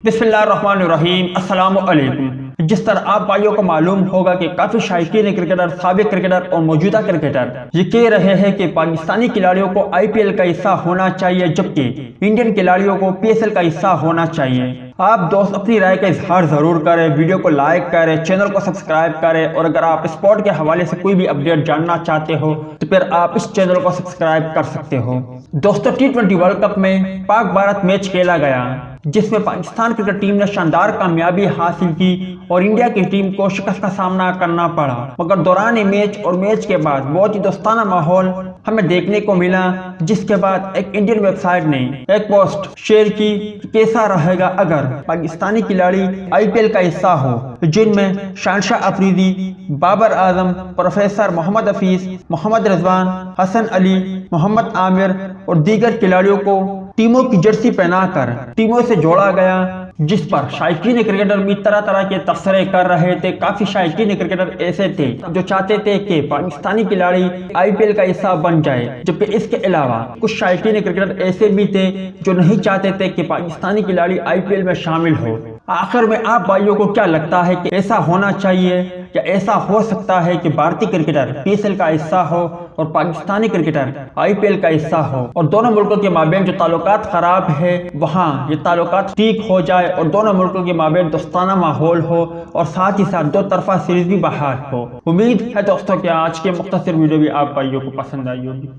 बिस्मिल्लाहिर्रहमानिर्रहीम। अस्सलाम वालेकुम। जिस तरह आप भाइयों को मालूम होगा कि काफ़ी शायकीन क्रिकेटर, साबिक क्रिकेटर और मौजूदा क्रिकेटर ये कह रहे हैं कि पाकिस्तानी खिलाड़ियों को आईपीएल का हिस्सा होना चाहिए, जबकि इंडियन खिलाड़ियों को पीएसएल का हिस्सा होना चाहिए। आप दोस्त अपनी राय का इजहार ज़रूर करें, वीडियो को लाइक करें, चैनल को सब्सक्राइब करें, और अगर आप स्पोर्ट के हवाले से कोई भी अपडेट जानना चाहते हो तो फिर आप इस चैनल को सब्सक्राइब कर सकते हो। दोस्तों, T20 वर्ल्ड कप में पाक भारत मैच खेला गया, जिसमें पाकिस्तान क्रिकेट टीम ने शानदार कामयाबी हासिल की और इंडिया की टीम को शिकस्त का सामना करना पड़ा। मगर दौरान मैच और मैच के बाद बहुत ही दोस्ताना माहौल हमें देखने को मिला, जिसके बाद एक इंडियन वेबसाइट ने एक पोस्ट शेयर की कि कैसा रहेगा अगर पाकिस्तानी खिलाड़ी आईपीएल का हिस्सा हो, जिनमें शहनशाह अफरीदी, बाबर आजम, प्रोफेसर मोहम्मद हफीज, मोहम्मद रिजवान, हसन अली, मोहम्मद आमिर और दीगर खिलाड़ियों को टीमों की जर्सी पहनाकर टीमों से जोड़ा गया, जिस पर शायकीन क्रिकेटर भी तरह तरह के तबसरे कर रहे थे। काफी शायकीन क्रिकेटर ऐसे थे जो चाहते थे कि पाकिस्तानी खिलाड़ी आईपीएल का हिस्सा बन जाए, जबकि इसके अलावा कुछ शायकीन क्रिकेटर ऐसे भी थे जो नहीं चाहते थे कि पाकिस्तानी खिलाड़ी आईपीएल में शामिल हो। आखिर में आप भाइयों को क्या लगता है कि ऐसा होना चाहिए या ऐसा हो सकता है कि भारतीय क्रिकेटर पीएसएल का हिस्सा हो और पाकिस्तानी क्रिकेटर आईपीएल का हिस्सा हो, और दोनों मुल्कों के माबेन जो ताल्लुकात खराब है वहाँ ये ताल्लुकात ठीक हो जाए और दोनों मुल्कों के माबेन दोस्ताना माहौल हो और साथ ही साथ दो तरफा सीरीज भी बहाल हो। उम्मीद है दोस्तों कि आज के मुख्तसर वीडियो भी आप भाइयों को पसंद आई होगी।